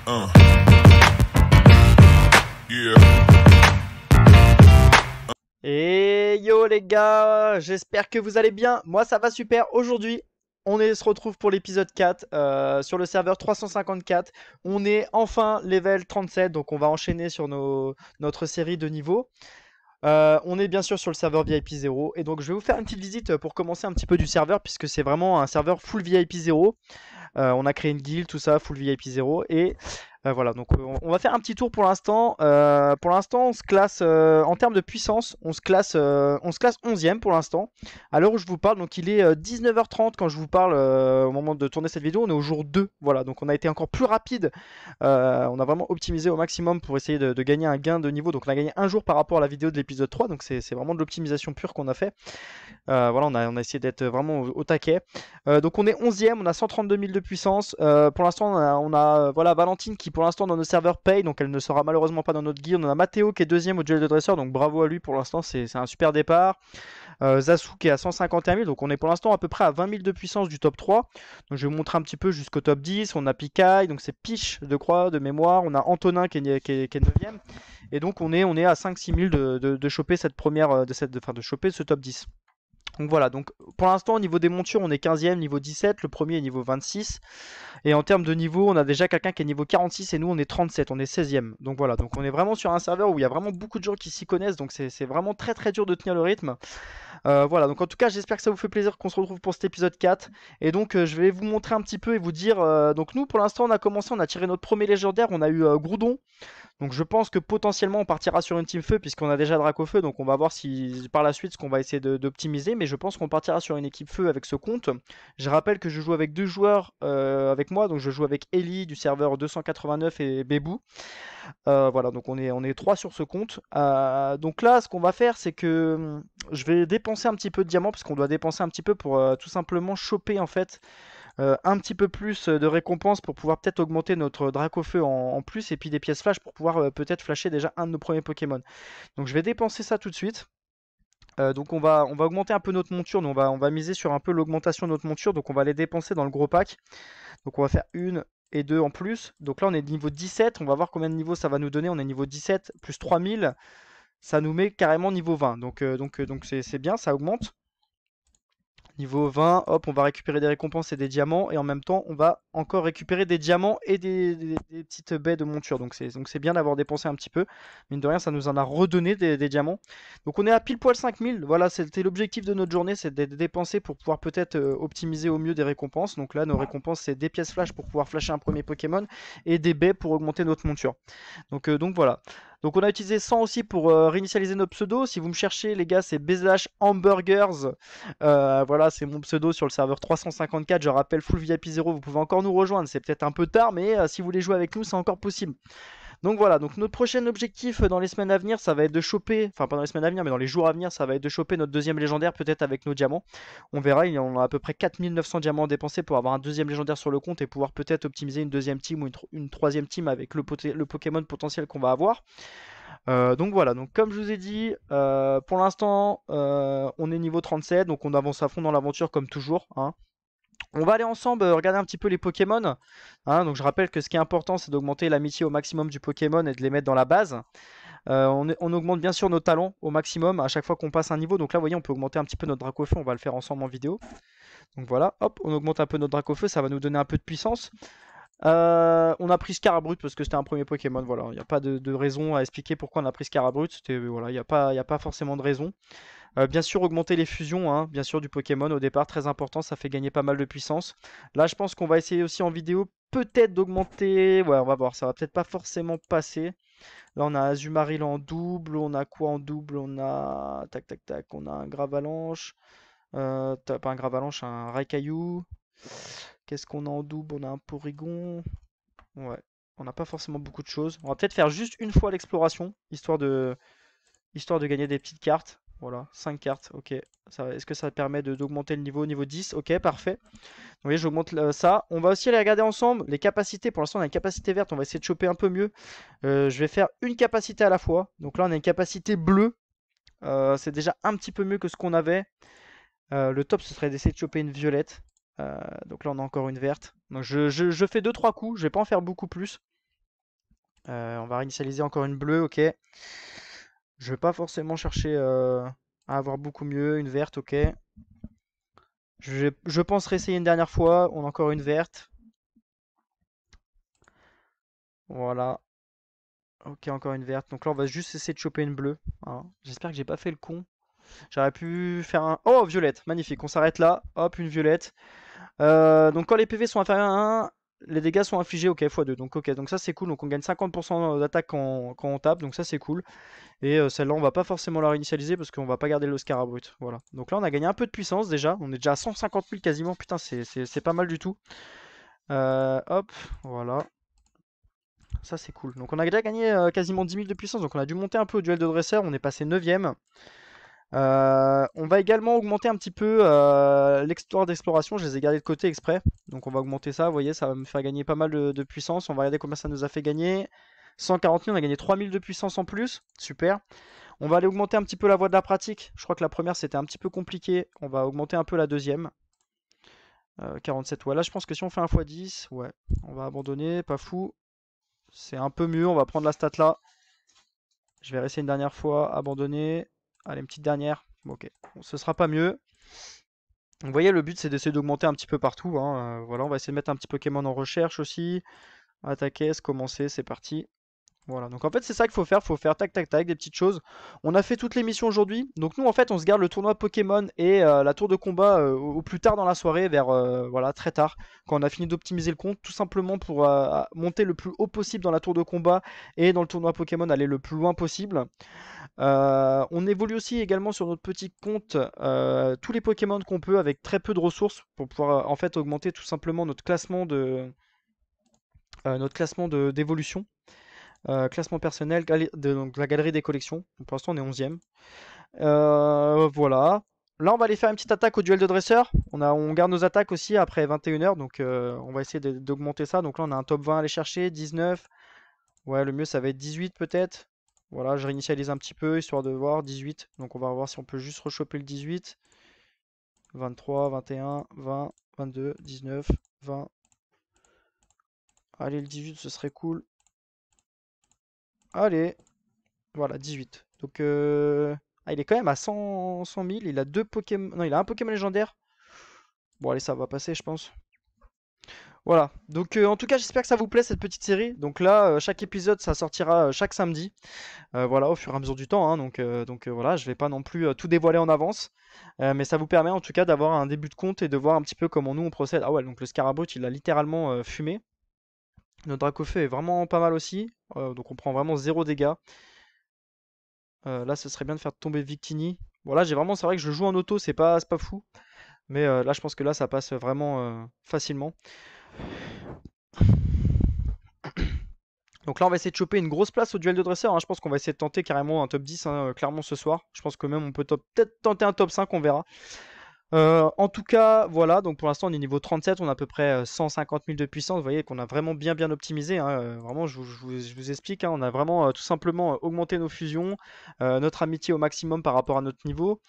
Uh, yeah. Et yo les gars, j'espère que vous allez bien. Moi ça va super. Aujourd'hui, se retrouve pour l'épisode 4 sur le serveur 354. On est enfin level 37, donc on va enchaîner sur notre série de niveaux. On est bien sûr sur le serveur VIP 0 et donc je vais vous faire une petite visite pour commencer un petit peu du serveur puisque c'est vraiment un serveur full VIP 0. On a créé une guilde, tout ça, full VIP 0. Et voilà, donc on va faire un petit tour pour l'instant. Pour l'instant, on se classe en termes de puissance, on se classe 11e pour l'instant. À l'heure où je vous parle, donc il est 19h30 quand je vous parle au moment de tourner cette vidéo. On est au jour 2. Voilà, donc on a été encore plus rapide. On a vraiment optimisé au maximum pour essayer de gagner un gain de niveau. Donc on a gagné un jour par rapport à la vidéo de l'épisode 3. Donc c'est vraiment de l'optimisation pure qu'on a fait. Voilà, on a essayé d'être vraiment au taquet. Donc on est 11e, on a 132 000 de puissance. Pour l'instant, voilà, Valentine qui pour l'instant dans nos serveurs paye, donc elle ne sera malheureusement pas dans notre guild. On a Mathéo qui est deuxième au duel de dresseur, donc bravo à lui pour l'instant, c'est un super départ. Zasu qui est à 151 000, donc on est pour l'instant à peu près à 20 000 de puissance du top 3. Donc je vais vous montrer un petit peu jusqu'au top 10. On a Pikaï, donc c'est Piche de croix de mémoire. On a Antonin qui est 9e. Et donc on est à 5-6 000 de choper cette première, de choper ce top 10. Donc voilà, donc pour l'instant au niveau des montures on est 15e, niveau 17, le premier est niveau 26. Et en termes de niveau on a déjà quelqu'un qui est niveau 46 et nous on est 37, on est 16e. Donc voilà, donc on est vraiment sur un serveur où il y a vraiment beaucoup de gens qui s'y connaissent, donc c'est vraiment très très dur de tenir le rythme. Voilà, donc en tout cas j'espère que ça vous fait plaisir qu'on se retrouve pour cet épisode 4. Et donc je vais vous montrer un petit peu et vous dire, donc nous pour l'instant on a commencé, on a tiré notre premier légendaire, on a eu Groudon. Donc je pense que potentiellement on partira sur une team feu puisqu'on a déjà Dracofeu, donc on va voir si par la suite ce qu'on va essayer d'optimiser, mais je pense qu'on partira sur une équipe feu avec ce compte. Je rappelle que je joue avec deux joueurs avec moi, donc je joue avec Ellie du serveur 289 et Bebou. Voilà, donc on est trois sur ce compte. Donc là ce qu'on va faire c'est que je vais dépenser un petit peu de diamants parce qu'on doit dépenser un petit peu pour tout simplement choper en fait un petit peu plus de récompenses pour pouvoir peut-être augmenter notre Dracofeu en plus et puis des pièces flash pour pouvoir peut-être flasher déjà un de nos premiers Pokémon. Donc je vais dépenser ça tout de suite. Donc on va augmenter un peu notre monture, donc on va miser sur un peu l'augmentation de notre monture, donc on va les dépenser dans le gros pack. Donc on va faire une et deux en plus. Donc là on est niveau 17, on va voir combien de niveaux ça va nous donner. On est niveau 17 plus 3000, ça nous met carrément niveau 20. Donc c'est bien, ça augmente. Niveau 20, hop, on va récupérer des récompenses et des diamants. Et en même temps, on va encore récupérer des diamants et des petites baies de monture. Donc c'est bien d'avoir dépensé un petit peu. Mine de rien, ça nous en a redonné des diamants. Donc on est à pile poil 5000. Voilà, c'était l'objectif de notre journée, c'est de dépenser pour pouvoir peut-être optimiser au mieux des récompenses. Donc là, nos récompenses, c'est des pièces flash pour pouvoir flasher un premier Pokémon et des baies pour augmenter notre monture. Donc voilà. Donc on a utilisé 100 aussi pour réinitialiser nos pseudos. Si vous me cherchez, les gars, c'est BZH Hamburgers. Voilà, c'est mon pseudo sur le serveur 354. Je rappelle, full VIP 0, vous pouvez encore nous rejoindre. C'est peut-être un peu tard, mais si vous voulez jouer avec nous, c'est encore possible. Donc voilà, donc notre prochain objectif dans les semaines à venir, ça va être de choper, enfin pas dans les semaines à venir, mais dans les jours à venir, ça va être de choper notre deuxième légendaire, peut-être avec nos diamants. On verra, il y en a à peu près 4900 diamants dépensés pour avoir un deuxième légendaire sur le compte et pouvoir peut-être optimiser une deuxième team ou une troisième team avec le Pokémon potentiel qu'on va avoir. Donc voilà, donc comme je vous ai dit, pour l'instant, on est niveau 37, donc on avance à fond dans l'aventure comme toujours, hein. On va aller ensemble regarder un petit peu les Pokémon, hein. Donc je rappelle que ce qui est important, c'est d'augmenter l'amitié au maximum du Pokémon et de les mettre dans la base. On augmente bien sûr nos talents au maximum à chaque fois qu'on passe un niveau. Donc là, vous voyez, on peut augmenter un petit peu notre Dracofeu. On va le faire ensemble en vidéo. Donc voilà, hop, on augmente un peu notre Dracofeu. Ça va nous donner un peu de puissance. On a pris Scarabut parce que c'était un premier Pokémon. Voilà, il n'y a pas de raison à expliquer pourquoi on a pris Scarabut. Voilà, il y a pas forcément de raison. Bien sûr, augmenter les fusions, hein, bien sûr, du Pokémon au départ, très important, ça fait gagner pas mal de puissance. Là, je pense qu'on va essayer aussi en vidéo, peut-être d'augmenter. Ouais, on va voir, ça va peut-être pas forcément passer. Là, on a Azumarill en double, on a quoi en double? On a. Tac, tac, tac, on a un Gravalanche. Pas un Gravalanche, un Raikaiou. Qu'est-ce qu'on a en double? On a un Porygon. Ouais, on n'a pas forcément beaucoup de choses. On va peut-être faire juste une fois l'exploration, histoire de gagner des petites cartes. Voilà, 5 cartes, ok. Est-ce que ça permet d'augmenter le niveau 10? Ok, parfait. Vous voyez, j'augmente ça. On va aussi aller regarder ensemble les capacités. Pour l'instant, on a une capacité verte, on va essayer de choper un peu mieux. Je vais faire une capacité à la fois. Donc là, on a une capacité bleue. C'est déjà un petit peu mieux que ce qu'on avait. Le top, ce serait d'essayer de choper une violette. Donc là, on a encore une verte. Donc je fais deux trois coups, je vais pas en faire beaucoup plus. On va réinitialiser encore une bleue, ok. Je vais pas forcément chercher à avoir beaucoup mieux. Une verte, ok. Je pense réessayer une dernière fois. On a encore une verte. Voilà. Ok, encore une verte. Donc là, on va juste essayer de choper une bleue, hein. J'espère que j'ai pas fait le con. J'aurais pu faire un... Oh, violette. Magnifique. On s'arrête là. Hop, une violette. Donc quand les PV sont inférieurs à 1, les dégâts sont infligés, ok, x2. Donc ok, donc ça c'est cool. Donc on gagne 50% d'attaque quand on tape. Donc ça c'est cool. Et celle-là, on va pas forcément la réinitialiser parce qu'on va pas garder le Scarab brut. Voilà. Donc là, on a gagné un peu de puissance déjà. On est déjà à 150 000 quasiment. Putain, c'est pas mal du tout. Hop, voilà. Ça, c'est cool. Donc on a déjà gagné quasiment 10 000 de puissance. Donc on a dû monter un peu au duel de dresseur. On est passé 9ème. On va également augmenter un petit peu l'exploit d'exploration. Je les ai gardés de côté exprès. Donc on va augmenter ça. Vous voyez, ça va me faire gagner pas mal de puissance. On va regarder combien ça nous a fait gagner. 140 000, on a gagné 3 000 de puissance en plus. Super. On va aller augmenter un petit peu la voie de la pratique. Je crois que la première c'était un petit peu compliqué. On va augmenter un peu la deuxième. 47, ouais. Là, je pense que si on fait un x10, ouais, on va abandonner. Pas fou. C'est un peu mieux. On va prendre la stat là. Je vais réessayer une dernière fois. Abandonner. Allez, une petite dernière. Bon, ok. Bon, ce sera pas mieux. Vous voyez, le but c'est d'essayer d'augmenter un petit peu partout, hein. Voilà, on va essayer de mettre un petit Pokémon en recherche aussi. Attaquer, commencer, c'est parti. Voilà, donc en fait c'est ça qu'il faut faire tac tac tac, des petites choses. On a fait toutes les missions aujourd'hui, donc nous en fait on se garde le tournoi Pokémon et la tour de combat au plus tard dans la soirée, vers voilà, très tard, quand on a fini d'optimiser le compte, tout simplement pour monter le plus haut possible dans la tour de combat et dans le tournoi Pokémon aller le plus loin possible. On évolue aussi également sur notre petit compte tous les Pokémon qu'on peut avec très peu de ressources pour pouvoir en fait augmenter tout simplement notre classement d'évolution. Classement personnel, donc la galerie des collections. Donc, pour l'instant, on est 11ème. Voilà. Là, on va aller faire une petite attaque au duel de dresseur. On garde nos attaques aussi après 21h. Donc, on va essayer d'augmenter ça. Donc là, on a un top 20 à aller chercher. 19. Ouais, le mieux, ça va être 18 peut-être. Voilà, je réinitialise un petit peu histoire de voir. 18. Donc, on va voir si on peut juste rechoper le 18. 23, 21, 20, 22, 19, 20. Allez, le 18, ce serait cool. Allez. Voilà, 18. Donc, il est quand même à 100 000. Il a deux Pokémon. Non, il a un Pokémon légendaire. Bon, allez, ça va passer, je pense. Voilà. Donc, en tout cas, j'espère que ça vous plaît cette petite série. Donc là, chaque épisode, ça sortira chaque samedi. Voilà, au fur et à mesure du temps, hein. Donc, voilà, je vais pas non plus tout dévoiler en avance. Mais ça vous permet en tout cas d'avoir un début de compte et de voir un petit peu comment nous on procède. Ah ouais, donc le Scarabot, il a littéralement fumé. Notre Dracofeu est vraiment pas mal aussi. Donc, on prend vraiment zéro dégâts. Là, ce serait bien de faire tomber Victini. Bon, là, c'est vrai que je joue en auto, c'est pas fou. Mais là, je pense que là, ça passe vraiment facilement. Donc là, on va essayer de choper une grosse place au duel de dresseur, hein. Je pense qu'on va essayer de tenter carrément un top 10, hein, clairement ce soir. Je pense que même on peut peut-être tenter un top 5, on verra. En tout cas, voilà. Donc pour l'instant, on est niveau 37, on a à peu près 150 000 de puissance. Vous voyez qu'on a vraiment bien optimisé, hein. Vraiment, je vous explique, hein. On a vraiment tout simplement augmenté nos fusions, notre amitié au maximum par rapport à notre niveau.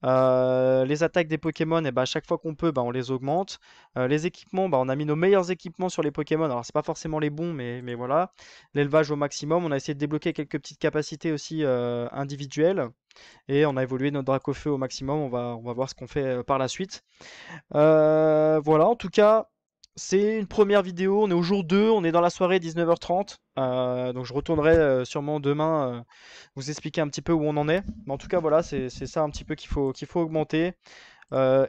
Les attaques des Pokémon, et bah, à chaque fois qu'on peut, bah, on les augmente. Les équipements, bah, on a mis nos meilleurs équipements sur les Pokémon. Alors, c'est pas forcément les bons, mais voilà. L'élevage au maximum. On a essayé de débloquer quelques petites capacités aussi individuelles. Et on a évolué notre Dracofeu au maximum. On va voir ce qu'on fait par la suite. Voilà, en tout cas, c'est une première vidéo. On est au jour 2, on est dans la soirée 19h30. Donc je retournerai sûrement demain vous expliquer un petit peu où on en est. Mais en tout cas, voilà, c'est ça un petit peu qu'il faut augmenter.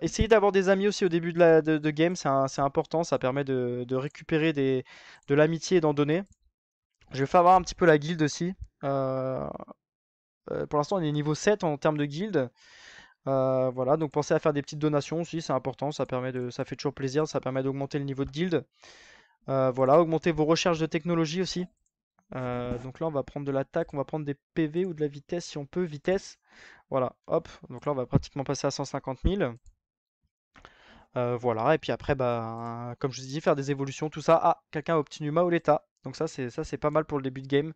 Essayez d'avoir des amis aussi au début de game, c'est important. Ça permet de récupérer de l'amitié et d'en donner. Je vais faire voir un petit peu la guilde aussi. Euh, pour l'instant, on est niveau 7 en termes de guilde. Voilà, donc pensez à faire des petites donations aussi, c'est important, ça fait toujours plaisir, ça permet d'augmenter le niveau de guilde. Voilà, augmenter vos recherches de technologie aussi. Donc là, on va prendre de l'attaque, on va prendre des PV ou de la vitesse si on peut, vitesse. Voilà, hop, donc là, on va pratiquement passer à 150 000. Voilà, et puis après, bah, comme je vous ai dit, faire des évolutions, tout ça. Ah, quelqu'un a obtenu Maoleta, donc ça c'est pas mal pour le début de game.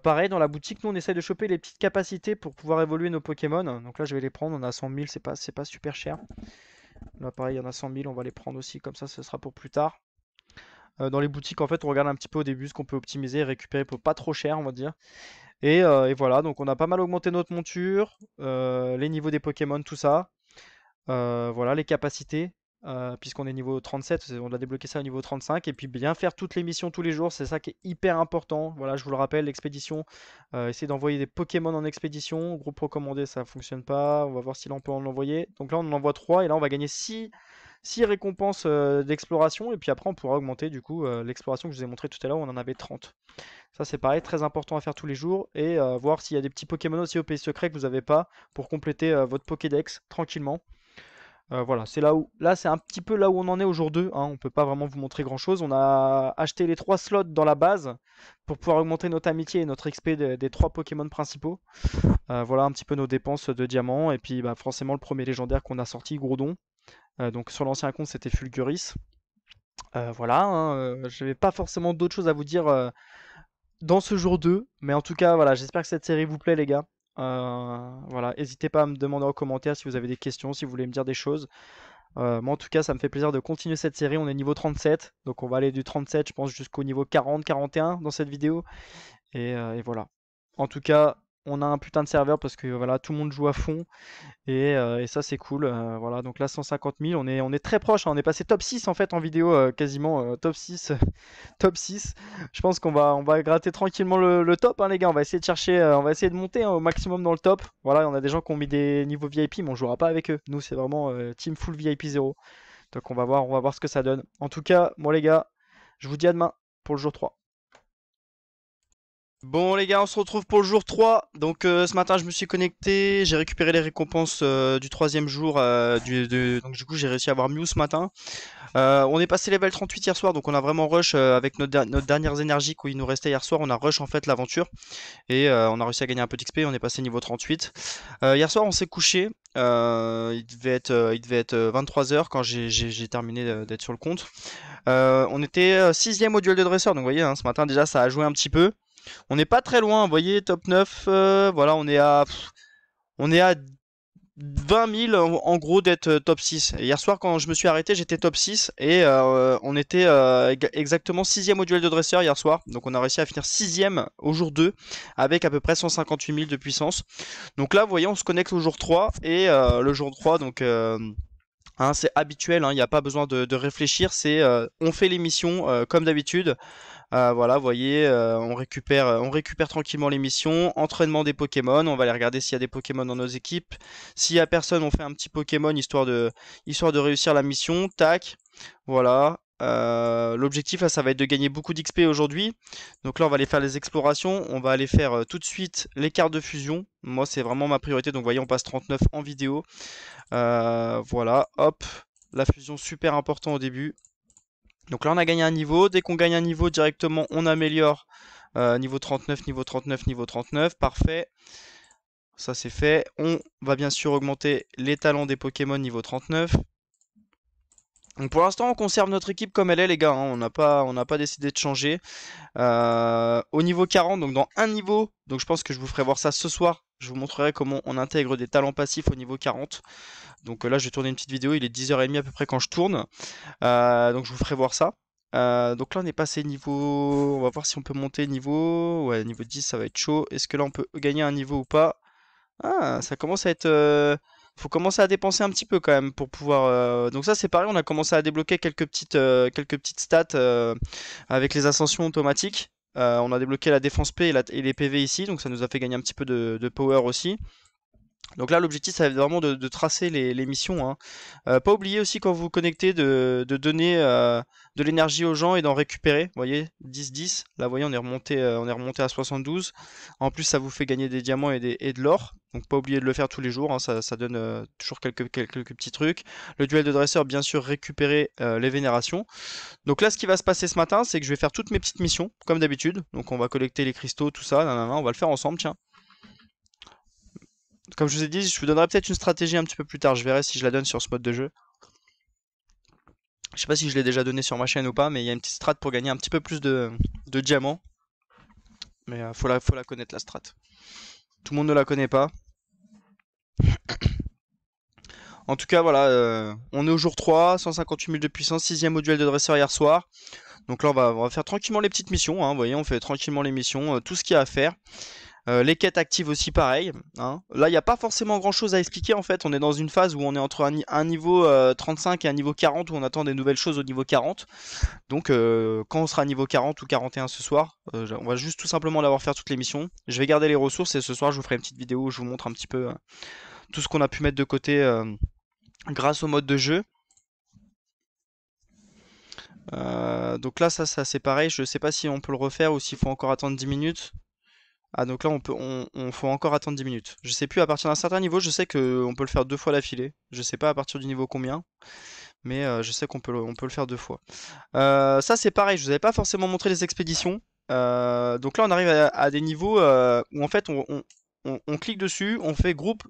Pareil, dans la boutique, nous on essaye de choper les petites capacités pour pouvoir évoluer nos Pokémon. Donc là, je vais les prendre. On a 100 000, c'est pas super cher. Là, pareil, il y en a 100 000, on va les prendre aussi. Comme ça, ce sera pour plus tard. Dans les boutiques, en fait, on regarde un petit peu au début ce qu'on peut optimiser et récupérer pour pas trop cher, on va dire. Et voilà, donc on a pas mal augmenté notre monture, les niveaux des Pokémon, tout ça. Voilà, les capacités, puisqu'on est niveau 37, on a débloqué ça au niveau 35. Et puis bien faire toutes les missions tous les jours, c'est ça qui est hyper important. Voilà, je vous le rappelle, l'expédition, essayer d'envoyer des Pokémon en expédition. Groupe recommandé, ça fonctionne pas. On va voir si là on peut en envoyer. Donc là on en envoie 3 et là on va gagner 6 récompenses d'exploration. Et puis après on pourra augmenter du coup l'exploration que je vous ai montré tout à l'heure, où on en avait 30. Ça c'est pareil, très important à faire tous les jours. Et voir s'il y a des petits Pokémon aussi au pays secret que vous n'avez pas pour compléter votre Pokédex tranquillement. Voilà, c'est là c'est un petit peu là où on en est au jour 2, hein. On peut pas vraiment vous montrer grand chose. On a acheté les 3 slots dans la base pour pouvoir augmenter notre amitié et notre XP des 3 Pokémon principaux. Voilà un petit peu nos dépenses de diamants. Et puis bah, forcément le premier légendaire qu'on a sorti, Groudon. Donc sur l'ancien compte c'était Fulguris. Voilà, hein, je n'avais pas forcément d'autres choses à vous dire dans ce jour 2. Mais en tout cas, voilà, j'espère que cette série vous plaît les gars. Voilà, n'hésitez pas à me demander en commentaire si vous avez des questions, si vous voulez me dire des choses. Moi en tout cas ça me fait plaisir de continuer cette série. On est niveau 37, donc on va aller du 37 je pense jusqu'au niveau 40-41 dans cette vidéo. Et voilà. En tout cas on a un putain de serveur parce que voilà, tout le monde joue à fond. Et ça c'est cool. Voilà, donc là 150 000, on est très proche, hein. On est passé top 6 en fait en vidéo, quasiment top 6. Top 6. Je pense qu'on va gratter tranquillement le top, hein, les gars. On va essayer de chercher, on va essayer de monter, hein, au maximum dans le top. Voilà, on a des gens qui ont mis des niveaux VIP, mais on jouera pas avec eux. Nous, c'est vraiment team full VIP 0. Donc on va voir ce que ça donne. En tout cas, moi les gars, je vous dis à demain pour le jour 3. Bon les gars, on se retrouve pour le jour 3. Donc ce matin je me suis connecté, j'ai récupéré les récompenses du troisième jour. Donc du coup j'ai réussi à avoir Mew ce matin. On est passé level 38 hier soir, donc on a vraiment rush avec notre dernières énergies qu'il nous restait hier soir. On a rush en fait l'aventure et on a réussi à gagner un peu d'XP. On est passé niveau 38. Hier soir on s'est couché. Il devait être 23 h quand j'ai terminé d'être sur le compte. On était 6ème au duel de dresseur, donc vous voyez, hein, ce matin déjà ça a joué un petit peu. On n'est pas très loin, vous voyez, top 9. Voilà, on est à 20 000 en gros d'être top 6. Et hier soir, quand je me suis arrêté, j'étais top 6 et on était exactement 6ème au duel de dresseur hier soir. Donc on a réussi à finir 6ème au jour 2 avec à peu près 158 000 de puissance. Donc là, vous voyez, on se connecte au jour 3 et le jour 3, donc hein, c'est habituel, hein, il n'y a pas besoin de réfléchir. On fait les missions comme d'habitude. Voilà, vous voyez, on récupère tranquillement les missions, entraînement des Pokémon, on va aller regarder s'il y a des Pokémon dans nos équipes. S'il y a personne, on fait un petit Pokémon histoire de réussir la mission. Tac, voilà. L'objectif là, ça va être de gagner beaucoup d'XP aujourd'hui. Donc là, on va aller faire les explorations, on va aller faire tout de suite les cartes de fusion. Moi, c'est vraiment ma priorité. Donc, vous voyez, on passe 39 en vidéo. Voilà, hop, la fusion super important au début. Donc là on a gagné un niveau, dès qu'on gagne un niveau directement on améliore niveau 39, niveau 39, niveau 39, parfait. Ça c'est fait. On va bien sûr augmenter les talents des Pokémon niveau 39. Donc pour l'instant on conserve notre équipe comme elle est les gars, hein. On n'a pas décidé de changer. Au niveau 40, donc dans un niveau, donc je pense que je vous ferai voir ça ce soir. Je vous montrerai comment on intègre des talents passifs au niveau 40. Donc là je vais tourner une petite vidéo, il est 10h30 à peu près quand je tourne. Donc je vous ferai voir ça. Donc là on est passé niveau... On va voir si on peut monter niveau... Ouais, niveau 10 ça va être chaud. Est-ce que là on peut gagner un niveau ou pas? Ah, ça commence à être... Faut commencer à dépenser un petit peu quand même pour pouvoir... Donc ça c'est pareil, on a commencé à débloquer quelques petites stats avec les ascensions automatiques. On a débloqué la défense P et les PV ici, donc ça nous a fait gagner un petit peu de power aussi. Donc là, l'objectif, ça va être vraiment de tracer les missions, hein. Pas oublier aussi quand vous vous connectez de donner de l'énergie aux gens et d'en récupérer. Vous voyez, 10-10. Là, vous voyez, on est remonté à 72. En plus, ça vous fait gagner des diamants et de l'or. Donc pas oublier de le faire tous les jours, hein, ça donne toujours quelques petits trucs. Le duel de dresseur, bien sûr, récupérer les vénérations. Donc là, ce qui va se passer ce matin, c'est que je vais faire toutes mes petites missions, comme d'habitude. Donc on va collecter les cristaux, tout ça, nanana, on va le faire ensemble, tiens. Comme je vous ai dit, je vous donnerai peut-être une stratégie un petit peu plus tard. Je verrai si je la donne sur ce mode de jeu. Je sais pas si je l'ai déjà donné sur ma chaîne ou pas, mais il y a une petite strat pour gagner un petit peu plus de diamants. Mais faut la connaître la strat. Tout le monde ne la connaît pas. En tout cas, voilà, on est au jour 3, 158 000 de puissance, 6ème au duel de dresseur hier soir. Donc là, on va faire tranquillement les petites missions, hein, vous voyez, on fait tranquillement les missions, tout ce qu'il y a à faire. Les quêtes actives aussi, pareil, hein. Là, il n'y a pas forcément grand-chose à expliquer, en fait. On est dans une phase où on est entre un niveau 35 et un niveau 40, où on attend des nouvelles choses au niveau 40. Donc, quand on sera niveau 40 ou 41 ce soir, on va juste tout simplement l'avoir faire toutes les missions. Je vais garder les ressources et ce soir, je vous ferai une petite vidéo où je vous montre un petit peu tout ce qu'on a pu mettre de côté grâce au mode de jeu. Donc là, ça c'est pareil. Je sais pas si on peut le refaire ou s'il faut encore attendre 10 minutes. Ah, donc là, on faut encore attendre 10 minutes. Je sais plus, à partir d'un certain niveau, je sais qu'on peut le faire deux fois d'affilée. Je sais pas à partir du niveau combien, mais je sais on peut le faire deux fois. Ça, c'est pareil, je vous avais pas forcément montré les expéditions. Donc là, on arrive à des niveaux où en fait, on clique dessus, on fait groupe,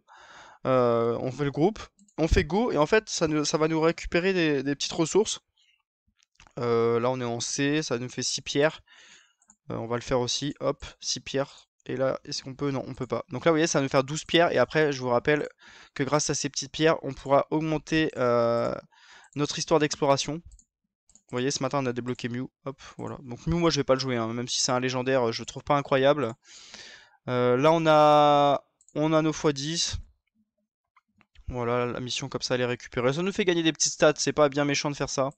on fait le groupe, on fait go, et en fait, ça va nous récupérer des petites ressources. Là, on est en C, ça nous fait 6 pierres. On va le faire aussi, hop, 6 pierres. Et là, est-ce qu'on peut? Non, on peut pas. Donc là, vous voyez, ça va nous faire 12 pierres. Et après, je vous rappelle que grâce à ces petites pierres, on pourra augmenter notre histoire d'exploration. Vous voyez, ce matin, on a débloqué Mew. Hop, voilà. Donc Mew, moi, je vais pas le jouer, hein. Même si c'est un légendaire, je le trouve pas incroyable. Là, on a nos x10. Voilà, la mission comme ça, elle est récupérée. Ça nous fait gagner des petites stats. C'est pas bien méchant de faire ça.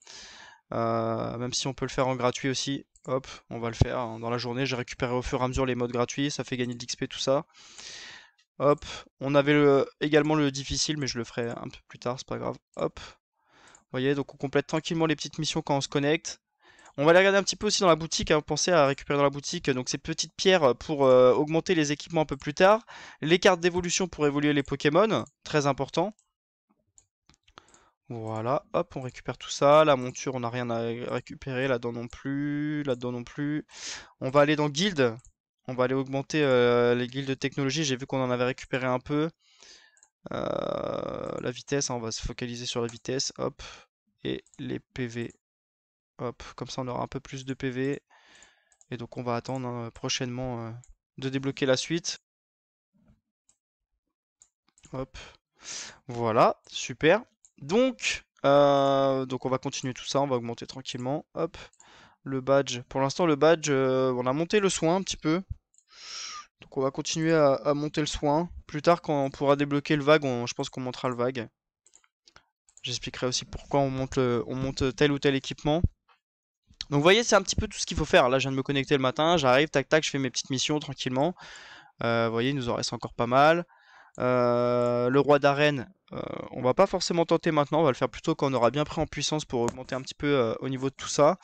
Même si on peut le faire en gratuit aussi. Hop, on va le faire hein, dans la journée. J'ai récupéré au fur et à mesure les modes gratuits. Ça fait gagner de l'XP, tout ça. Hop, on avait également le difficile, mais je le ferai un peu plus tard, c'est pas grave. Hop, vous voyez, donc on complète tranquillement les petites missions quand on se connecte. On va aller regarder un petit peu aussi dans la boutique, hein, pensez à récupérer dans la boutique donc ces petites pierres pour augmenter les équipements un peu plus tard. Les cartes d'évolution pour évoluer les Pokémon, très important. Voilà, hop, on récupère tout ça. La monture, on n'a rien à récupérer. Là-dedans non plus. Là-dedans non plus. On va aller dans guild. On va aller augmenter les guildes de technologie. J'ai vu qu'on en avait récupéré un peu. La vitesse, hein, on va se focaliser sur la vitesse. Hop. Et les PV. Hop, comme ça on aura un peu plus de PV. Et donc on va attendre hein, prochainement de débloquer la suite. Hop. Voilà, super. Donc on va continuer tout ça, on va augmenter tranquillement. Hop, le badge. Pour l'instant, le badge, on a monté le soin un petit peu. Donc on va continuer à monter le soin. Plus tard, quand on pourra débloquer le vague, je pense qu'on montera le vague. J'expliquerai aussi pourquoi on monte tel ou tel équipement. Donc vous voyez, c'est un petit peu tout ce qu'il faut faire. Là, je viens de me connecter le matin, j'arrive, tac tac, je fais mes petites missions tranquillement. Vous voyez, il nous en reste encore pas mal. Le roi d'arène, on va pas forcément tenter maintenant, on va le faire plutôt quand on aura bien pris en puissance pour augmenter un petit peu au niveau de tout ça.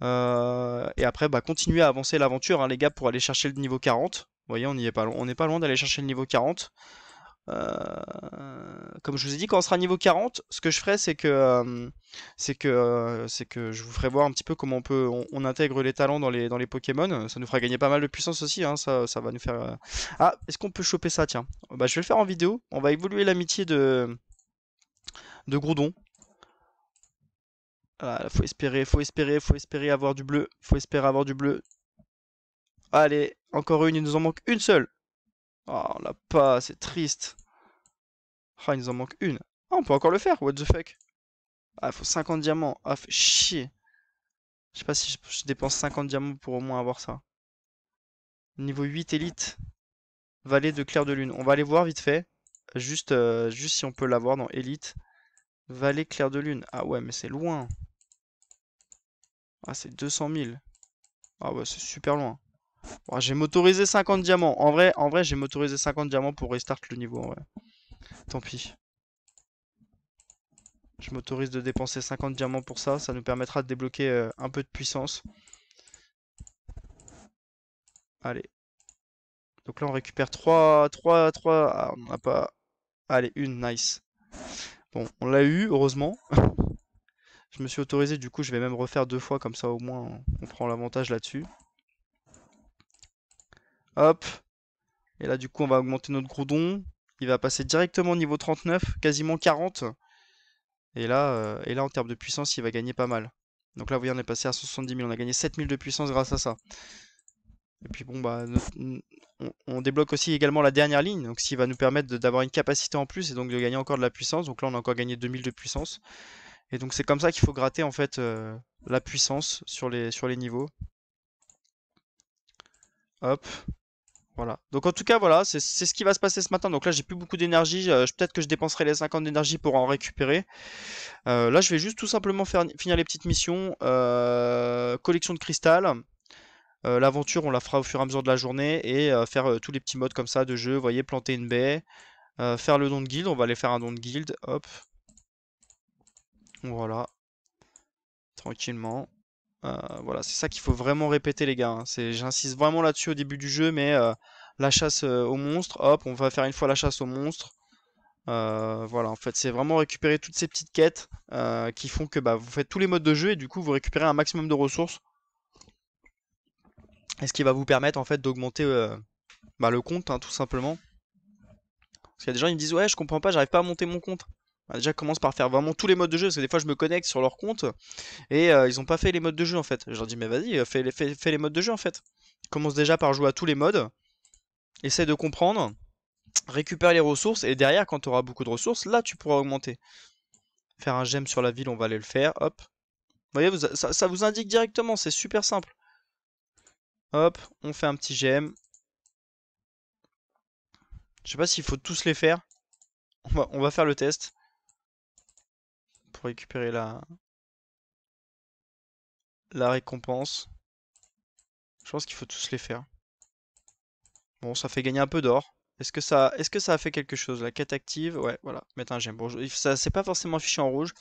Et après, bah, continuer à avancer l'aventure, hein, les gars, pour aller chercher le niveau 40. Vous voyez, on n'y est pas loin, on n'est pas loin d'aller chercher le niveau 40. Comme je vous ai dit, quand on sera niveau 40, ce que je ferai, c'est que je vous ferai voir un petit peu comment on intègre les talents dans les Pokémon. Ça nous fera gagner pas mal de puissance aussi, hein, ça va nous faire. Ah, est-ce qu'on peut choper ça? Tiens, bah, je vais le faire en vidéo. On va évoluer l'amitié de Groudon. Ah, faut espérer avoir du bleu. Faut espérer avoir du bleu. Allez, encore une, il nous en manque une seule. Oh, on l'a pas, c'est triste. Ah, il nous en manque une. Ah, on peut encore le faire, what the fuck. Ah, faut 50 diamants. Ah, fait chier. Je sais pas si je dépense 50 diamants pour au moins avoir ça. Niveau 8 élite. Vallée de Clair de Lune. On va aller voir vite fait. Juste si on peut l'avoir dans élite. Vallée Clair de Lune. Ah ouais, mais c'est loin. Ah, c'est 200 000. Ah ouais, c'est super loin. Bon, j'ai motorisé 50 diamants. En vrai, j'ai motorisé 50 diamants pour restart le niveau. En vrai. Tant pis. Je m'autorise de dépenser 50 diamants pour ça. Ça nous permettra de débloquer un peu de puissance. Allez. Donc là, on récupère 3. Ah, on n'a pas. Allez, une, nice. Bon, on l'a eu, heureusement. Je me suis autorisé, du coup, je vais même refaire deux fois, comme ça au moins on prend l'avantage là-dessus. Hop. Et là, du coup, on va augmenter notre Groudon. Il va passer directement au niveau 39, quasiment 40. Et là, en termes de puissance, il va gagner pas mal. Donc là, vous voyez, on est passé à 170 000. On a gagné 7 000 de puissance grâce à ça. Et puis bon, bah, on débloque aussi également la dernière ligne, donc ce qui va nous permettre d'avoir une capacité en plus et donc de gagner encore de la puissance. Donc là, on a encore gagné 2000 de puissance. Et donc c'est comme ça qu'il faut gratter en fait la puissance sur les niveaux. Hop, voilà. Donc en tout cas, voilà, c'est ce qui va se passer ce matin. Donc là, j'ai plus beaucoup d'énergie. Peut-être que je dépenserai les 50 d'énergie pour en récupérer. Là, je vais juste tout simplement finir les petites missions. Collection de cristal. L'aventure, on la fera au fur et à mesure de la journée et faire tous les petits modes comme ça de jeu. Vous voyez, planter une baie, faire le don de guilde. On va aller faire un don de guilde. Hop, voilà, tranquillement. Voilà, c'est ça qu'il faut vraiment répéter, les gars, hein. J'insiste vraiment là-dessus au début du jeu, mais la chasse aux monstres, hop, on va faire une fois la chasse aux monstres. Voilà, en fait, c'est vraiment récupérer toutes ces petites quêtes qui font que bah, vous faites tous les modes de jeu et du coup, vous récupérez un maximum de ressources. Et ce qui va vous permettre en fait d'augmenter bah, le compte, hein, tout simplement. Parce qu'il y a des gens qui me disent ouais, je comprends pas, j'arrive pas à monter mon compte. Bah, déjà, commence par faire vraiment tous les modes de jeu, parce que des fois, je me connecte sur leur compte et ils ont pas fait les modes de jeu en fait. Je leur dis mais vas-y, fais les modes de jeu en fait. Commence déjà par jouer à tous les modes, essaie de comprendre, récupère les ressources et derrière, quand tu auras beaucoup de ressources, là, tu pourras augmenter. Faire un gemme sur la ville, on va aller le faire, hop. Vous voyez, ça vous indique directement, c'est super simple. Hop, on fait un petit gemme. Je sais pas s'il faut tous les faire. On va faire le test pour récupérer la récompense. Je pense qu'il faut tous les faire. Bon, ça fait gagner un peu d'or. Est-ce que ça a fait quelque chose? La quête active, ouais, voilà, mettre un gemme. Bon, ça c'est pas forcément affiché en rouge.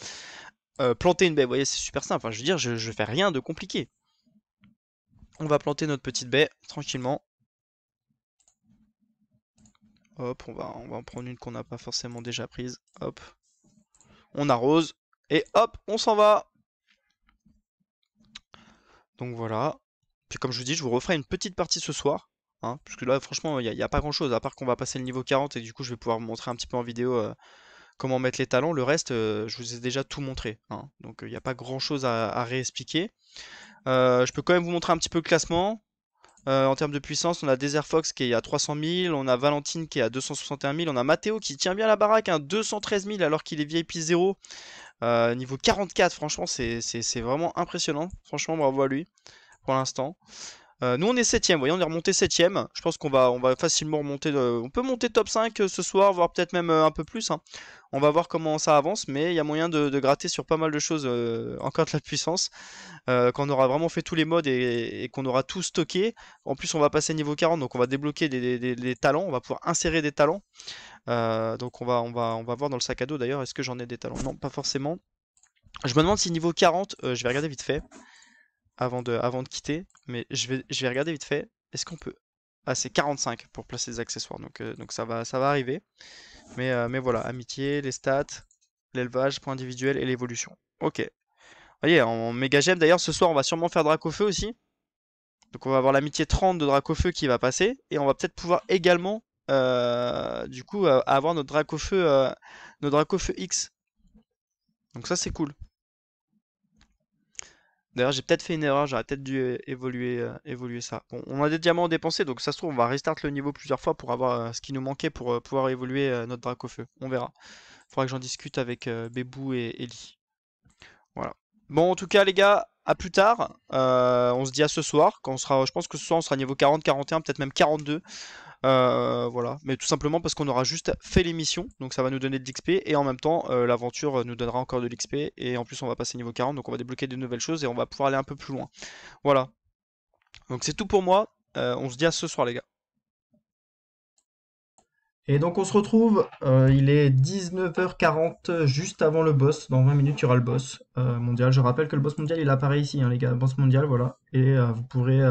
Planter une baie, vous voyez, c'est super simple. Enfin, je veux dire, je fais rien de compliqué. On va planter notre petite baie tranquillement. Hop, on va en prendre une qu'on n'a pas forcément déjà prise. Hop, on arrose et hop, on s'en va. Donc voilà. Puis comme je vous dis, je vous referai une petite partie ce soir. Hein, parce que là, franchement, il n'y a pas grand chose, à part qu'on va passer le niveau 40 et du coup, je vais pouvoir vous montrer un petit peu en vidéo comment mettre les talents. Le reste, je vous ai déjà tout montré, hein. Donc il n'y a pas grand chose à réexpliquer. Je peux quand même vous montrer un petit peu le classement. En termes de puissance, on a Desert Fox qui est à 300 000, on a Valentine qui est à 261 000, on a Matteo qui tient bien la baraque, hein, 213 000 alors qu'il est VIP 0. Niveau 44, franchement, c'est vraiment impressionnant. Franchement, bravo à lui pour l'instant. Nous on est 7ème, vous voyez, on est remonté 7ème. Je pense on va facilement remonter. On peut monter top 5 ce soir, voire peut-être même un peu plus, hein. On va voir comment ça avance, mais il y a moyen de gratter sur pas mal de choses, encore de la puissance. Quand on aura vraiment fait tous les modes et qu'on aura tout stocké. En plus, on va passer niveau 40, donc on va débloquer des talents. On va pouvoir insérer des talents. Donc on va voir dans le sac à dos d'ailleurs, est-ce que j'en ai des talents? Non, pas forcément. Je me demande si niveau 40, je vais regarder vite fait avant de quitter, mais je vais regarder vite fait. Est-ce qu'on peut? Ah, c'est 45 pour placer des accessoires, donc ça va arriver. Mais voilà, amitié, les stats, l'élevage, point individuel et l'évolution. Ok. Vous voyez, en méga gemme, d'ailleurs, ce soir, on va sûrement faire Dracofeu aussi. Donc on va avoir l'amitié 30 de Dracofeu qui va passer. Et on va peut-être pouvoir également, du coup, avoir notre Dracofeu X. Donc ça, c'est cool. D'ailleurs, j'ai peut-être fait une erreur, j'aurais peut-être dû évoluer ça. Bon, on a des diamants dépensés, donc ça se trouve, on va restart le niveau plusieurs fois pour avoir ce qui nous manquait pour pouvoir évoluer notre Dracofeu. On verra. Faudra que j'en discute avec Bébou et Ellie. Voilà. Bon, en tout cas, les gars, à plus tard. On se dit à ce soir. Quand on sera, je pense que ce soir, on sera niveau 40, 41, peut-être même 42. Voilà. Mais tout simplement parce qu'on aura juste fait les missions. Donc ça va nous donner de l'XP. Et en même temps, l'aventure nous donnera encore de l'XP. Et en plus, on va passer niveau 40. Donc on va débloquer de nouvelles choses et on va pouvoir aller un peu plus loin. Voilà. Donc c'est tout pour moi. On se dit à ce soir, les gars. Et donc on se retrouve, il est 19h40, juste avant le boss. Dans 20 minutes, il y aura le boss mondial. Je rappelle que le boss mondial, il apparaît ici, hein, les gars. Boss mondial, voilà. Et vous pourrez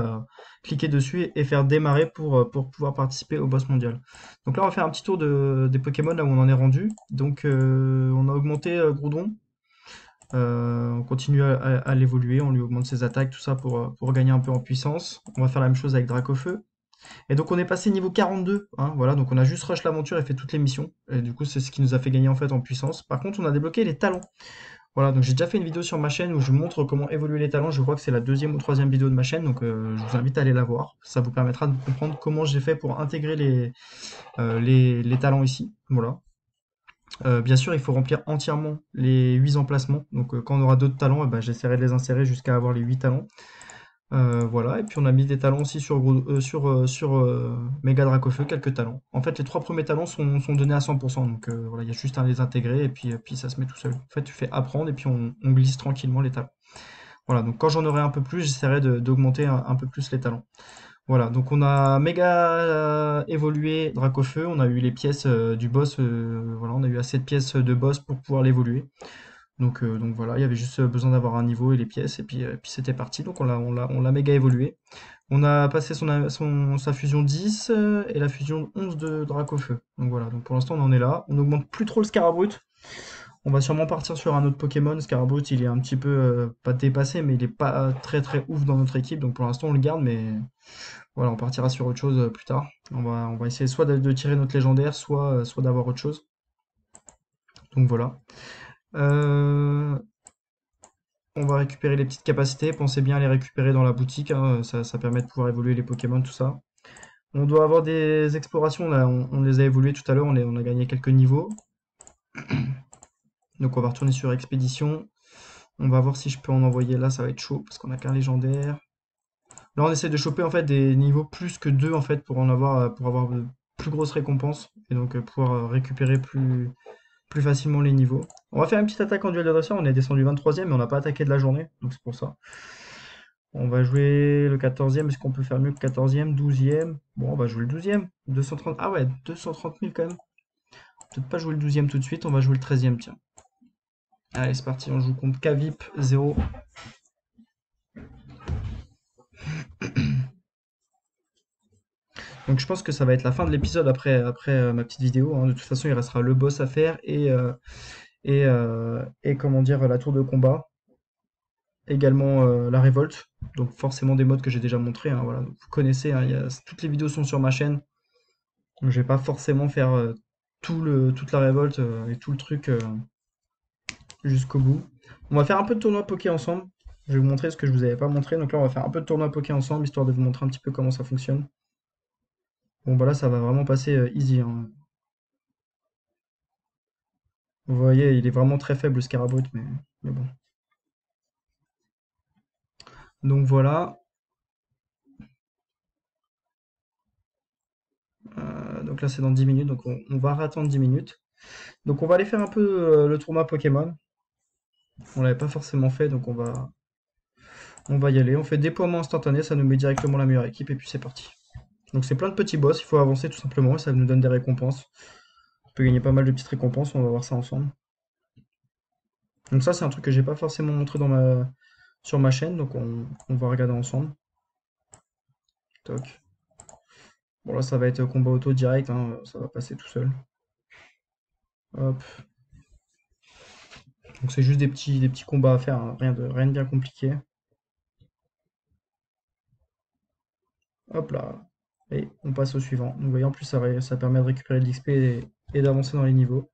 cliquer dessus et faire démarrer pour pouvoir participer au boss mondial. Donc là, on va faire un petit tour des Pokémon là où on en est rendu. Donc on a augmenté Groudon. On continue à l'évoluer, on lui augmente ses attaques, tout ça pour gagner un peu en puissance. On va faire la même chose avec Dracofeu. Et donc on est passé niveau 42, hein, voilà, donc on a juste rush l'aventure et fait toutes les missions. Et du coup c'est ce qui nous a fait gagner en fait en puissance. Par contre on a débloqué les talents. Voilà, donc j'ai déjà fait une vidéo sur ma chaîne où je montre comment évoluer les talents. Je crois que c'est la deuxième ou troisième vidéo de ma chaîne, donc je vous invite à aller la voir. Ça vous permettra de comprendre comment j'ai fait pour intégrer les talents ici. Voilà. Bien sûr, il faut remplir entièrement les 8 emplacements. Donc quand on aura d'autres talents, eh ben, j'essaierai de les insérer jusqu'à avoir les 8 talents. Voilà, et puis on a mis des talents aussi sur Mega Dracofeu, quelques talents. En fait, les trois premiers talents sont donnés à 100%, donc voilà, il y a juste à les intégrer et puis ça se met tout seul. En fait, tu fais apprendre et puis on glisse tranquillement les talents. Voilà, donc quand j'en aurai un peu plus, j'essaierai d'augmenter un peu plus les talents. Voilà, donc on a méga évolué Dracofeu, on a eu les pièces du boss, voilà, on a eu assez de pièces de boss pour pouvoir l'évoluer. Donc voilà, il y avait juste besoin d'avoir un niveau et les pièces, et puis c'était parti. Donc on l'a méga évolué. On a passé sa fusion 10 et la fusion 11 de Dracofeu. Donc voilà, donc pour l'instant on en est là. On n'augmente plus trop le Scarabrout. On va sûrement partir sur un autre Pokémon. Scarabrout, il est un petit peu, pas dépassé, mais il est pas très très ouf dans notre équipe. Donc pour l'instant on le garde, mais voilà, on partira sur autre chose plus tard. On va essayer soit de tirer notre légendaire, soit d'avoir autre chose. Donc voilà. Euh, On va récupérer les petites capacités. Pensez bien à les récupérer dans la boutique, hein. Ça permet de pouvoir évoluer les Pokémon, tout ça. On doit avoir des explorations. Là, on les a évoluées tout à l'heure. On a gagné quelques niveaux. Donc on va retourner sur Expédition. On va voir si je peux en envoyer. Là, ça va être chaud parce qu'on a qu'un légendaire. Là, on essaie de choper en fait des niveaux plus que 2 en fait pour avoir de plus grosses récompenses et donc pouvoir récupérer plus facilement les niveaux. On va faire une petite attaque en duel d'adresseur. On est descendu 23e, mais on n'a pas attaqué de la journée, donc c'est pour ça. On va jouer le 14e. Est-ce qu'on peut faire mieux que 14e, 12e? Bon, on va jouer le 12e. 230. Ah ouais, 230 000 quand même. Peut-être pas jouer le 12e tout de suite. On va jouer le 13e, tiens. Allez, c'est parti. On joue contre Kavip 0. Donc je pense que ça va être la fin de l'épisode après ma petite vidéo, hein. De toute façon, il restera le boss à faire et comment dire, la tour de combat. Également la révolte. Donc forcément des modes que j'ai déjà montré, hein, voilà. Donc, vous connaissez, hein, toutes les vidéos sont sur ma chaîne. Donc, je vais pas forcément faire toute la révolte et tout le truc jusqu'au bout. On va faire un peu de tournoi poké ensemble. Je vais vous montrer ce que je vous avais pas montré. Donc là, on va faire un peu de tournoi poké ensemble, histoire de vous montrer un petit peu comment ça fonctionne. Bon, bah là, ça va vraiment passer easy, hein. Vous voyez, il est vraiment très faible, le Scarabot, mais bon. Donc voilà. Donc là, c'est dans 10 minutes, donc on va attendre 10 minutes. Donc on va aller faire un peu le tournoi Pokémon. On l'avait pas forcément fait, donc on va y aller. On fait déploiement instantané, ça nous met directement la meilleure équipe, et puis c'est parti. Donc c'est plein de petits boss, il faut avancer tout simplement, et ça nous donne des récompenses. On peut gagner pas mal de petites récompenses, on va voir ça ensemble. Donc ça, c'est un truc que j'ai pas forcément montré sur ma chaîne, donc on va regarder ensemble. Toc. Bon là, ça va être combat auto direct, hein, ça va passer tout seul. Hop. Donc c'est juste des petits combats à faire, hein, rien de bien compliqué. Hop là. Et on passe au suivant. Donc vous voyez, en plus ça permet de récupérer de l'XP et d'avancer dans les niveaux.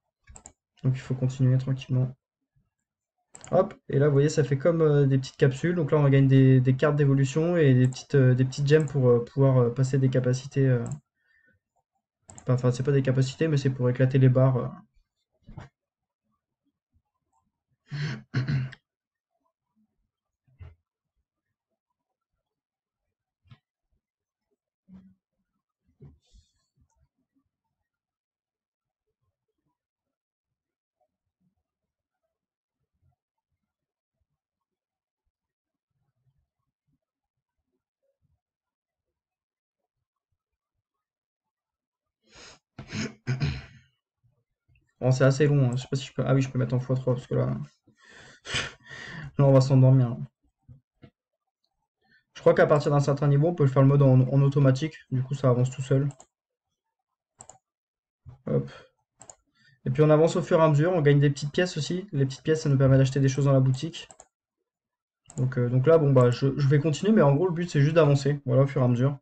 Donc il faut continuer tranquillement. Hop, et là vous voyez, ça fait comme des petites capsules. Donc là on gagne des cartes d'évolution et des petites gemmes pour pouvoir passer des capacités. Enfin, c'est pas des capacités, mais c'est pour éclater les barres. Bon, c'est assez long, hein. Je sais pas si je peux. Ah oui, je peux mettre en x3 parce que là on va s'endormir, hein. Je crois qu'à partir d'un certain niveau, on peut faire le mode en automatique. Du coup, ça avance tout seul. Hop. Et puis on avance au fur et à mesure, on gagne des petites pièces aussi. Les petites pièces, ça nous permet d'acheter des choses dans la boutique. Donc là, bon bah je vais continuer, mais en gros le but c'est juste d'avancer, voilà, au fur et à mesure.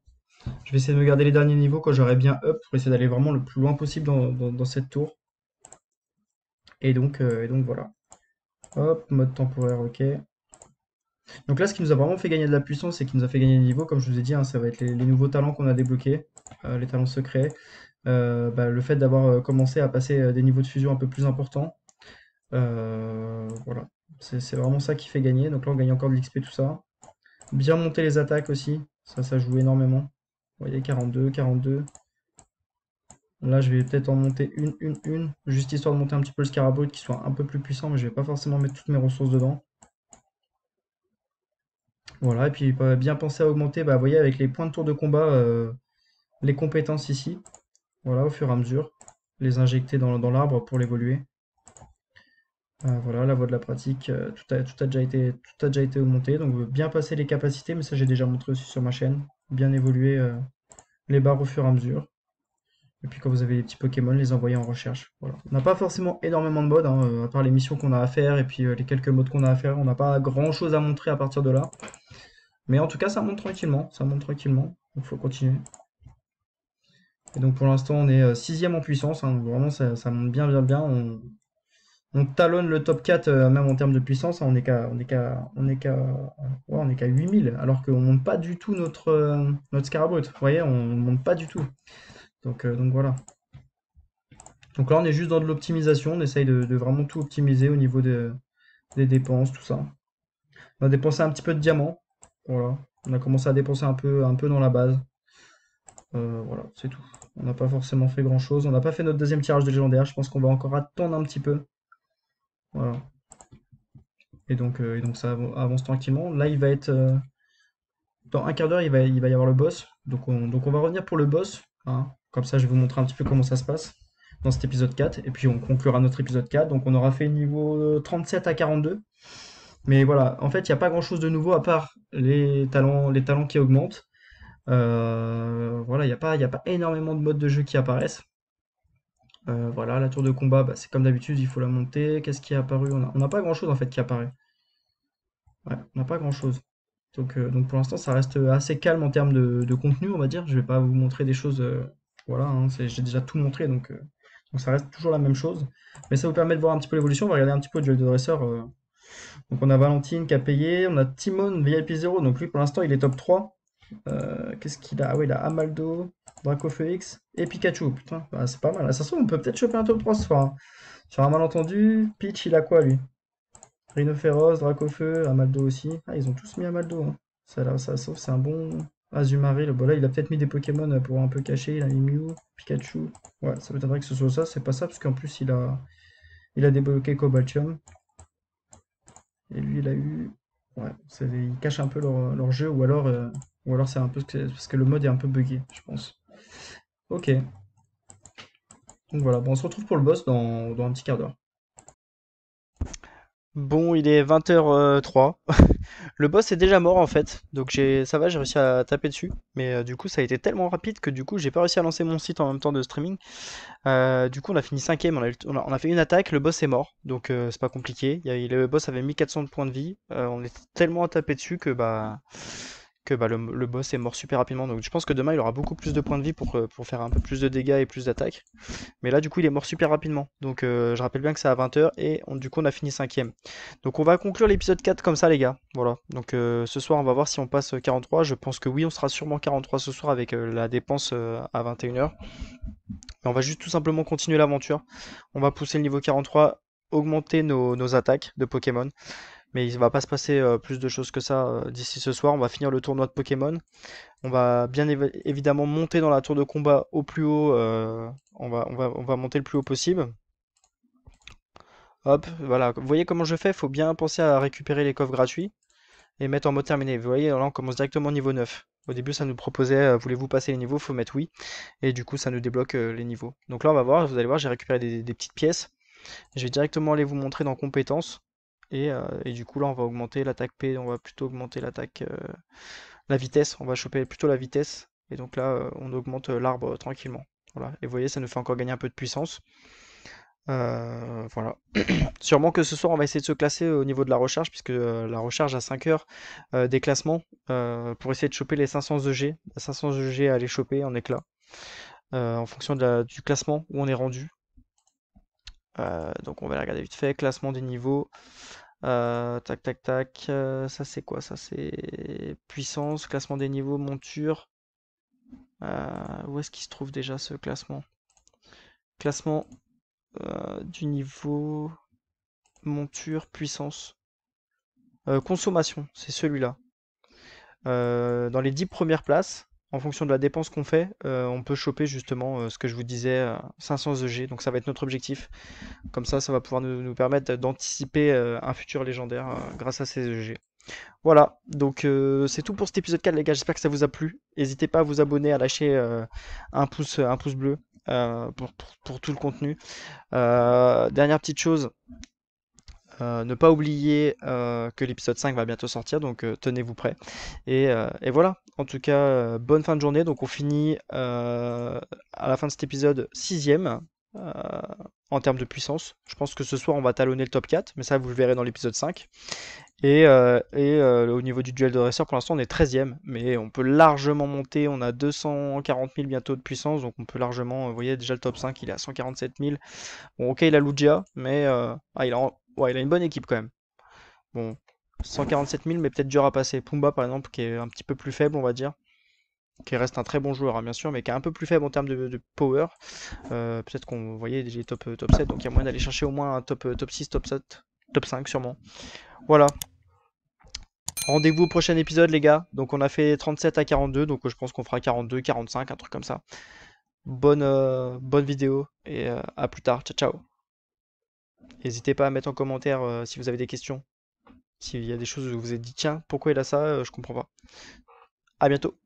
Je vais essayer de me garder les derniers niveaux quand j'aurai bien up pour essayer d'aller vraiment le plus loin possible dans cette tour. Et donc voilà. Hop, mode temporaire, ok. Donc là, ce qui nous a vraiment fait gagner de la puissance et qui nous a fait gagner des niveaux, comme je vous ai dit, hein, ça va être les nouveaux talents qu'on a débloqués, les talents secrets. Bah, le fait d'avoir commencé à passer des niveaux de fusion un peu plus importants. Voilà, c'est vraiment ça qui fait gagner. Donc là, on gagne encore de l'XP, tout ça. Bien monter les attaques aussi, ça joue énormément. Vous voyez, 42, 42. Là, je vais peut-être en monter une, juste histoire de monter un petit peu le scarabée, qui soit un peu plus puissant, mais je vais pas forcément mettre toutes mes ressources dedans. Voilà, et puis bien penser à augmenter, bah, vous voyez, avec les points de tour de combat, les compétences ici. Voilà, au fur et à mesure. Les injecter dans l'arbre pour l'évoluer. Voilà, la voie de la pratique, tout a déjà été augmenté. Donc, bien passer les capacités, mais ça, j'ai déjà montré aussi sur ma chaîne. Bien évoluer les barres au fur et à mesure. Et puis, quand vous avez les petits Pokémon, les envoyer en recherche. Voilà. On n'a pas forcément énormément de modes, hein, à part les missions qu'on a à faire et puis les quelques modes qu'on a à faire. On n'a pas grand-chose à montrer à partir de là. Mais en tout cas, ça monte tranquillement. Ça monte tranquillement. Donc, il faut continuer. Et donc, pour l'instant, on est sixième en puissance, hein. Donc, vraiment, ça monte bien, bien, bien. On talonne le top 4 même en termes de puissance, hein. On est qu'à 8000, alors qu'on monte pas du tout notre Scarabot. Vous voyez, on ne monte pas du tout. Donc voilà. Donc là, on est juste dans de l'optimisation. On essaye de vraiment tout optimiser au niveau des dépenses, tout ça. On a dépensé un petit peu de diamants. Voilà. On a commencé à dépenser un peu dans la base. Voilà, c'est tout. On n'a pas forcément fait grand chose. On n'a pas fait notre deuxième tirage de légendaire. Je pense qu'on va encore attendre un petit peu. Voilà. Et donc ça avance tranquillement. Là, il va être. Dans un quart d'heure, il va y avoir le boss. Donc on va revenir pour le boss, hein. Comme ça, je vais vous montrer un petit peu comment ça se passe dans cet épisode 4. Et puis on conclura notre épisode 4. Donc on aura fait niveau 37 à 42. Mais voilà, en fait, il n'y a pas grand-chose de nouveau à part les talents qui augmentent. Voilà, il y a pas énormément de modes de jeu qui apparaissent. Voilà, la tour de combat, bah, c'est comme d'habitude, il faut la monter. Qu'est-ce qui est apparu? On n'a pas grand-chose en fait qui apparaît. Ouais, on n'a pas grand-chose. Donc pour l'instant, ça reste assez calme en termes de contenu, on va dire. Je vais pas vous montrer des choses. Voilà, hein, j'ai déjà tout montré, donc ça reste toujours la même chose. Mais ça vous permet de voir un petit peu l'évolution. On va regarder un petit peu le duel de dresseur. Donc on a Valentine qui a payé, on a Timon VIP 0, donc lui pour l'instant il est top 3. Qu'est-ce qu'il a? Ah ouais, il a Amaldo, Dracofeuix et Pikachu. Putain, bah, c'est pas mal. Ça se trouve, on peut peut-être choper un top 3 ce soir, hein. Sur un malentendu, Peach il a quoi lui? Rhinophéros, Dracofeu, Amaldo aussi. Ah, ils ont tous mis Amaldo, hein. Ça sauf, c'est un bon Azumarill. Bon, là, il a peut-être mis des Pokémon pour un peu cacher. Il a mis Mew, Pikachu. Ouais, ça m'étonnerait que ce soit ça. C'est pas ça, parce qu'en plus, il a débloqué Cobaltium. Et lui, il a eu. Ouais, il cache un peu leur jeu, ou alors c'est un peu parce que le mode est un peu buggé, je pense. Ok, donc voilà, bon, on se retrouve pour le boss dans un petit quart d'heure. Bon, il est 20h03. Le boss est déjà mort en fait, donc ça va, j'ai réussi à taper dessus. Mais du coup, ça a été tellement rapide que du coup, j'ai pas réussi à lancer mon site en même temps de streaming. Du coup, on a fini cinquième, on a fait une attaque, le boss est mort, donc c'est pas compliqué. Le boss avait 1400 de points de vie, on est tellement à taper dessus que le boss est mort super rapidement. Donc je pense que demain, il aura beaucoup plus de points de vie pour faire un peu plus de dégâts et plus d'attaques. Mais là, du coup, il est mort super rapidement. Donc je rappelle bien que c'est à 20h et du coup, on a fini cinquième. Donc on va conclure l'épisode 4 comme ça, les gars. Voilà. Donc ce soir, on va voir si on passe 43. Je pense que oui, on sera sûrement 43 ce soir avec la dépense à 21h. Mais on va juste tout simplement continuer l'aventure. On va pousser le niveau 43, augmenter nos attaques de Pokémon. Mais il va pas se passer plus de choses que ça d'ici ce soir. On va finir le tournoi de Pokémon. On va bien évidemment monter dans la tour de combat au plus haut. On va monter le plus haut possible. Hop, voilà. Vous voyez comment je fais? Faut bien penser à récupérer les coffres gratuits et mettre en mode terminé. Vous voyez, là on commence directement au niveau 9. Au début, ça nous proposait, voulez-vous passer les niveaux? Faut mettre oui. Et du coup, ça nous débloque les niveaux. Donc là, on va voir, vous allez voir, j'ai récupéré des petites pièces. Je vais directement aller vous montrer dans compétences. Et du coup, là, on va augmenter l'attaque P, on va plutôt augmenter la vitesse. On va choper plutôt la vitesse. Et donc là, on augmente l'arbre tranquillement. Voilà. Et vous voyez, ça nous fait encore gagner un peu de puissance. Voilà. Sûrement que ce soir, on va essayer de se classer au niveau de la recharge, puisque la recharge à 5 heures des classements, pour essayer de choper les 500 EG. 500 EG à aller choper en éclat, en fonction du classement où on est rendu. Donc on va la regarder vite fait, classement des niveaux. Tac, tac, tac. Ça, c'est quoi? Ça, c'est puissance, classement des niveaux, monture. Où est-ce qu'il se trouve déjà ce classement? Classement du niveau, monture, puissance. Consommation, c'est celui-là. Dans les 10 premières places, en fonction de la dépense qu'on fait, on peut choper justement ce que je vous disais, 500 EG. Donc ça va être notre objectif. Comme ça va pouvoir nous permettre d'anticiper un futur légendaire grâce à ces EG. Voilà, donc c'est tout pour cet épisode 4 les gars, j'espère que ça vous a plu. N'hésitez pas à vous abonner, à lâcher un pouce bleu pour tout le contenu. Dernière petite chose, ne pas oublier que l'épisode 5 va bientôt sortir, donc tenez-vous prêts. Et voilà, en tout cas, bonne fin de journée. Donc on finit à la fin de cet épisode 6ème en termes de puissance. Je pense que ce soir on va talonner le top 4, mais ça vous le verrez dans l'épisode 5. Au niveau du duel de dresseur, pour l'instant on est 13ème, mais on peut largement monter. On a 240 000 bientôt de puissance, donc on peut largement, vous voyez déjà le top 5 il est à 147 000. Bon, ok, il a Lugia, mais ouais, il a une bonne équipe quand même. Bon, 147 000, mais peut-être dur à passer. Pumba, par exemple, qui est un petit peu plus faible, on va dire. Qui reste un très bon joueur, hein, bien sûr, mais qui est un peu plus faible en termes de power. Peut-être qu'on voyait déjà top 7, donc il y a moyen d'aller chercher au moins un top 6, top 7, top 5 sûrement. Voilà. Rendez-vous au prochain épisode, les gars. Donc on a fait 37 à 42, donc je pense qu'on fera 42, 45, un truc comme ça. Bonne vidéo, et à plus tard. Ciao, ciao. N'hésitez pas à mettre en commentaire si vous avez des questions. S'il y a des choses où vous vous êtes dit, tiens, pourquoi il a ça, je comprends pas. À bientôt.